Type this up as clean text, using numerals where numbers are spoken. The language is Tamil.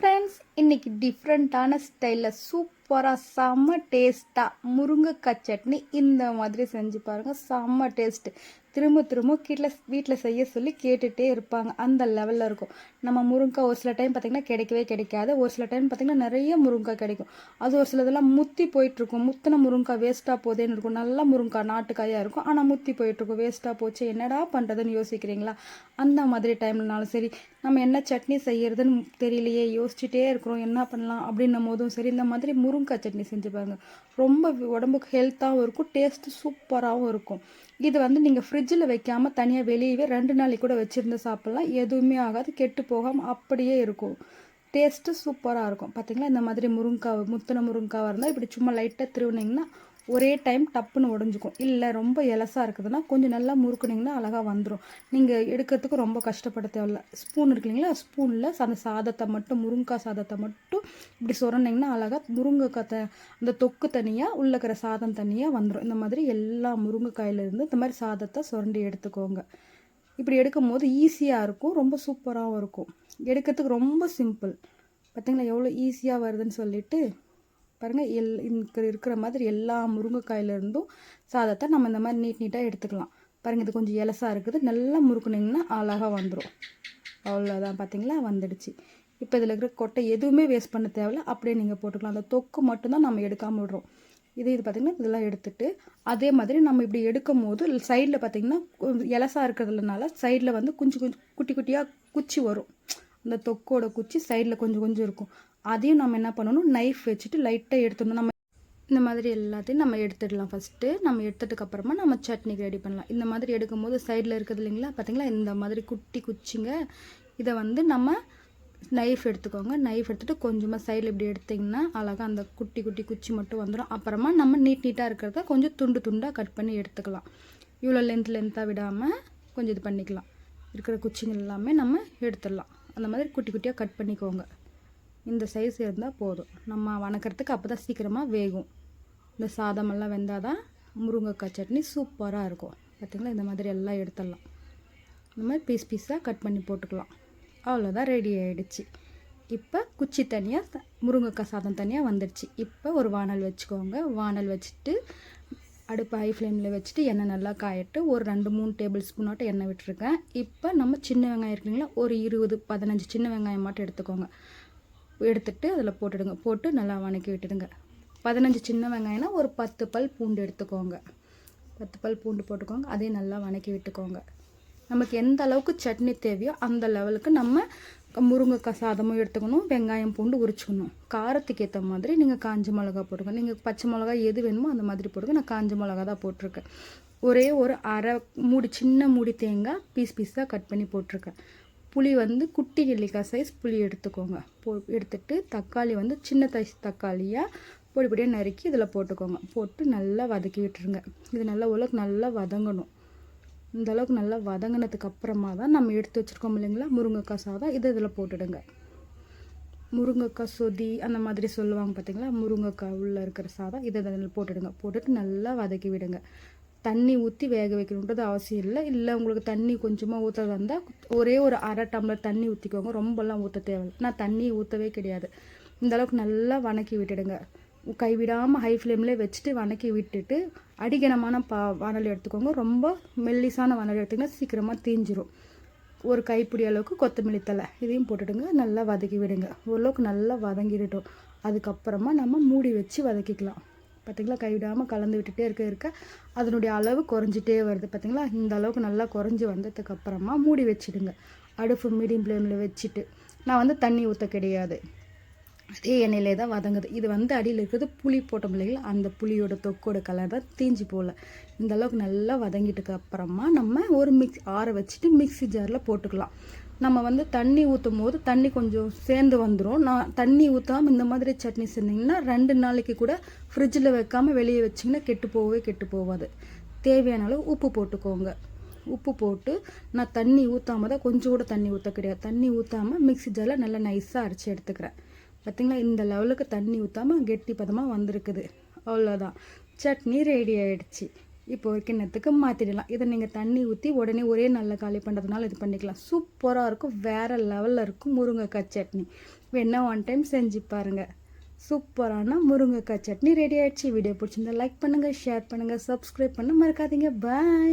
ஃப்ரெண்ட்ஸ், இன்னைக்கு டிஃப்ரெண்ட்டான ஸ்டைலில் சூப்பராக செம்ம டேஸ்ட்டாக முருங்கைக்காய் சட்னி இந்த மாதிரி செஞ்சு பாருங்கள். செம்ம டேஸ்ட்டு. திரும்ப திரும்ப வீட்டில் செய்ய சொல்லி கேட்டுகிட்டே இருப்பாங்க. அந்த லெவலில் இருக்கும். நம்ம முருங்கைக்காய் ஒரு சில டைம் பார்த்திங்கன்னா கிடைக்கவே கிடைக்காது. ஒரு சில டைம் பார்த்திங்கன்னா நிறைய முருங்கைக்காய் கிடைக்கும். அது ஒரு சிலதெல்லாம் முத்தி போயிட்டுருக்கும். முத்தின முருங்கைக்காய் வேஸ்ட்டாக போதேன்னு இருக்கும். நல்ல முருங்கைக்காய் நாட்டுக்காயாக இருக்கும், ஆனால் முத்தி போயிட்டுருக்கும். வேஸ்ட்டாக போச்சு, என்னடா பண்ணுறதுன்னு யோசிக்கிறீங்களா? அந்த மாதிரி டைம்லனாலும் சரி, நம்ம என்ன சட்னி செய்யறதுன்னு தெரியலையே, யோசிச்சுட்டே இருக்கிறோம், என்ன பண்ணலாம் அப்படின்னும் போதும் சரி, இந்த மாதிரி முருங்கைக்காய் சட்னி செஞ்சு பாருங்க. ரொம்ப உடம்புக்கு ஹெல்த்தாகவும் இருக்கும், டேஸ்ட்டு சூப்பராகவும் இருக்கும். இது வந்து நீங்கள் ஃப்ரிட்ஜில் வைக்காமல் தனியாக வெளியவே 2 நாளைக்கு கூட வச்சுருந்து சாப்பிட்லாம். எதுவுமே ஆகாது, கெட்டு போகாமல் அப்படியே இருக்கும். டேஸ்ட்டு சூப்பராக இருக்கும். பார்த்திங்களா, இந்த மாதிரி முருங்கைக்காய் முத்தின முருங்கைக்காவாக இருந்தால் இப்படி சும்மா லைட்டாக திருவினிங்கன்னா ஒரே டைம் டப்புன்னு உடஞ்சிக்கும். இல்லை ரொம்ப எலசாக இருக்குதுன்னா கொஞ்சம் நல்லா முறுக்குனிங்கன்னா அழகாக வந்துடும். நீங்கள் எடுக்கிறதுக்கு ரொம்ப கஷ்டப்பட தேவையில்ல. ஸ்பூன் இருக்கு இல்லைங்களா, ஸ்பூனில் அந்த சாதத்தை மட்டும், முருங்கைக்காய் சாதத்தை மட்டும் இப்படி சுரண்டிங்கன்னா அழகாக முருங்கைக்காய் அந்த தொக்கு தனியாக, உள்ள இருக்கிற சாதம் தனியாக வந்துடும். இந்த மாதிரி எல்லா முருங்கைக்காயிலேருந்து இந்த மாதிரி சாதத்தை சுரண்டி எடுத்துக்கோங்க. இப்படி எடுக்கும் போது ஈஸியாக இருக்கும், ரொம்ப சூப்பராகவும் இருக்கும். எடுக்கிறதுக்கு ரொம்ப சிம்பிள். பார்த்திங்களா எவ்வளோ ஈஸியாக வருதுன்னு சொல்லிட்டு பாருங்கள். இருக்கிற மாதிரி எல்லா முருங்கைக்காயிலேருந்தும் சாதத்தை நம்ம இந்த மாதிரி நீட்டாக எடுத்துக்கலாம். பாருங்கள், இது கொஞ்சம் எலசாக இருக்குது. நல்லா முறுக்குனிங்கன்னா அழகாக வந்துடும். அவ்வளோதான், பார்த்திங்களா வந்துடுச்சு. இப்போ இதில் இருக்கிற கொட்டை எதுவுமே வேஸ்ட் பண்ண தேவையில்ல, அப்படியே நீங்கள் போட்டுக்கலாம். அந்த தொக்கு மட்டும்தான் நம்ம எடுக்காமல் விடுறோம். இது பார்த்திங்கன்னா இதெல்லாம் எடுத்துகிட்டு அதே மாதிரி நம்ம இப்படி எடுக்கும் போது சைடில் பார்த்திங்கன்னா எலசாக இருக்கிறதுனால சைடில் வந்து கொஞ்சம் குட்டி குட்டியாக குச்சி வரும். அந்த தொக்கோட குச்சி சைடில் கொஞ்சம் கொஞ்சம் இருக்கும். அதையும் நம்ம என்ன பண்ணணும், நைஃப் வச்சுட்டு லைட்டாக எடுத்துடணும். நம்ம இந்த மாதிரி எல்லாத்தையும் நம்ம எடுத்துடலாம். ஃபஸ்ட்டு நம்ம எடுத்துட்டுக்கப்புறமா நம்ம சட்னிக்கு ரெடி பண்ணலாம். இந்த மாதிரி எடுக்கும்போது சைடில் இருக்குது இல்லைங்களா, பார்த்திங்களா இந்த மாதிரி குட்டி குச்சிங்க. இதை வந்து நம்ம நைஃப் எடுத்துக்கோங்க. நைஃப் எடுத்துகிட்டு கொஞ்சமாக சைடில் இப்படி எடுத்திங்கன்னா அழகாக அந்த குட்டி குட்டி குச்சி மட்டும் வந்துடும். அப்புறமா நம்ம நீட்டாக இருக்கிறத கொஞ்சம் துண்டு துண்டாக கட் பண்ணி எடுத்துக்கலாம். இவ்வளோ லென்த்தாக விடாமல் கொஞ்சம் இது பண்ணிக்கலாம். இருக்கிற குச்சிங்க எல்லாமே நம்ம எடுத்துடலாம். அந்த மாதிரி குட்டி குட்டியாக கட் பண்ணிக்கோங்க. இந்த சைஸ் இருந்தால் போதும். நம்ம வணக்கிறதுக்கு அப்போ தான் சீக்கிரமாக வேகும். இந்த சாதமெல்லாம் வெந்தால் தான் முருங்கைக்காய் சட்னி சூப்பராக இருக்கும். பார்த்திங்களா, இந்த மாதிரி எல்லாம் எடுத்துடலாம். இந்த மாதிரி பீஸாக கட் பண்ணி போட்டுக்கலாம். அவ்வளோதான், ரெடி ஆகிடுச்சு. இப்போ குச்சி தனியாக, முருங்கைக்காய் சாதம் தனியாக வந்துடுச்சு. இப்போ ஒரு வானல் வச்சுக்கோங்க. வானல் வச்சுட்டு அடுப்பு ஹை ஃப்ளேமில் வச்சுட்டு எண்ணெய் நல்லா காயட்டு. ஒரு 2-3 டேபிள் ஸ்பூனாட்டம் எண்ணெய் விட்டுருக்கேன். இப்போ நம்ம சின்ன வெங்காயம் இருக்குங்களா, ஒரு 20-15 சின்ன வெங்காயம் மட்டும் எடுத்துக்கோங்க. எடுத்துகிட்டு அதில் போட்டுடுங்க. போட்டு நல்லா வணக்கி விட்டுடுங்க. 15 சின்ன வெங்காயம்னா ஒரு 10 பல் பூண்டு எடுத்துக்கோங்க. 10 பல் பூண்டு போட்டுக்கோங்க. அதே நல்லா வணக்கி விட்டுக்கோங்க. நமக்கு எந்த அளவுக்கு சட்னி தேவையோ அந்த லெவலுக்கு நம்ம முருங்கைக்காய் சாதமும் எடுத்துக்கணும், வெங்காயம் பூண்டு உரிச்சுக்கணும். காரத்துக்கு ஏற்ற மாதிரி நீங்கள் காஞ்ச மிளகா போட்டுங்க. நீங்கள் பச்சை மிளகா எது வேணுமோ அந்த மாதிரி போடுங்க. நான் காஞ்ச மிளகா தான் போட்டிருக்கேன். ஒரே ஒரு அரை மூடி, சின்ன மூடி தேங்காய் பீஸாக கட் பண்ணி போட்டிருக்கேன். புளி வந்து குட்டி நெல்லிக்காய் சைஸ் புளி எடுத்துக்கோங்க. எடுத்துகிட்டு தக்காளி வந்து சின்ன தக்காளியாக பொடி பொடியாக நறுக்கி இதில் போட்டுக்கோங்க. போட்டு நல்லா வதக்கி விட்டுருங்க. இது நல்லா வதங்கணும். இந்த அளவுக்கு நல்லா வதங்கினதுக்கு அப்புறமா தான் நம்ம எடுத்து வச்சுருக்கோம் இல்லைங்களா முருங்கைக்காய் சாதம், இதில் போட்டுடுங்க. முருங்கைக்காய் சொதி அந்த மாதிரி சொல்லுவாங்க பார்த்திங்களா, முருங்கைக்காய் உள்ளே இருக்கிற சாதம் இதில் போட்டுடுங்க. போட்டுட்டு நல்லா வதக்கி விடுங்க. தண்ணி ஊற்றி வேக வைக்கணுன்றது அவசியம் இல்லை. உங்களுக்கு தண்ணி கொஞ்சமாக ஊற்றுறதா இருந்தால் ஒரே ஒரு அரை டம்ளர் தண்ணி ஊற்றிக்கோங்க. ரொம்பலாம் ஊற்ற தேவையில்லை. நான் தண்ணி ஊற்றவே கிடையாது. இந்த அளவுக்கு நல்லா வணக்கி விட்டுடுங்க. கைவிடாமல் ஹை ஃப்ளேம்லேயே வச்சுட்டு வணக்கி விட்டுட்டு அடிகனமான வானல் எடுத்துக்கோங்க. ரொம்ப மெல்லிசான வானல் எடுத்திங்கன்னா சீக்கிரமாக தீஞ்சிரும். ஒரு கைப்பிடி அளவுக்கு கொத்தமல்லி தழை இதையும் போட்டுடுங்க. நல்லா வதக்கி விடுங்க. ஓரளவுக்கு நல்லா வதங்கிடட்டும். அதுக்கப்புறமா நம்ம மூடி வச்சு வதக்கிக்கலாம். பார்த்திங்களா, கைவிடாமல் கலந்து விட்டுட்டே இருக்க அதனுடைய அளவு குறைஞ்சிட்டே வருது. பார்த்திங்களா, இந்த அளவுக்கு நல்லா குறைஞ்சி வந்ததுக்கப்புறமா மூடி வச்சுடுங்க. அடுப்பு மீடியம் ஃப்ளேமில் வச்சுட்டு, நான் வந்து தண்ணி ஊற்ற கிடையாது, அதே எண்ணெயிலே தான் வதங்குது. இது வந்து அடியில் இருக்கிறது புளி போட்டோம் இல்லைங்களா, அந்த புளியோட தொக்கோட கலர் தான் தீஞ்சி போகல. இந்த அளவுக்கு நல்லா வதங்கிட்டுக்கு அப்புறமா நம்ம ஒரு ஆற வச்சுட்டு மிக்ஸி ஜாரில் போட்டுக்கலாம். நம்ம வந்து தண்ணி ஊற்றும் போது தண்ணி கொஞ்சம் சேர்ந்து வந்துடும். நான் தண்ணி ஊற்றாமல் இந்த மாதிரி சட்னி செஞ்சிங்கன்னா 2 நாளைக்கு கூட ஃப்ரிட்ஜில் வைக்காமல் வெளியே வச்சிங்கன்னா கெட்டு போகாது. தேவையான அளவு உப்பு போட்டுக்கோங்க. உப்பு போட்டு நான் தண்ணி ஊற்றாமல் தான், கொஞ்சம் கூட தண்ணி ஊற்ற கிடையாது. தண்ணி ஊற்றாமல் மிக்ஸி ஜாரில் நல்லா நைஸாக அரைச்சி எடுத்துக்கிறேன். பார்த்திங்களா, இந்த லெவலுக்கு தண்ணி ஊற்றாமல் கெட்டி பதமாக வந்திருக்குது. அவ்வளோதான், சட்னி ரெடி ஆகிடுச்சு. இப்போ ஒரு கிண்ணத்துக்கு மாற்றிடலாம். இதை நீங்கள் தண்ணி ஊற்றி உடனே ஒரே நல்ல காலி பண்ணுறதுனால இது பண்ணிக்கலாம். சூப்பராக இருக்கும், வேறு லெவலில் இருக்கும் முருங்கைக்காய் சட்னி. வேணா ஒன் டைம் செஞ்சு பாருங்கள். சூப்பரான முருங்கைக்காய் சட்னி ரெடி ஆகிடுச்சு. வீடியோ பிடிச்சிருந்தா லைக் பண்ணுங்கள், ஷேர் பண்ணுங்கள், சப்ஸ்கிரைப் பண்ண மறக்காதீங்க. பாய்.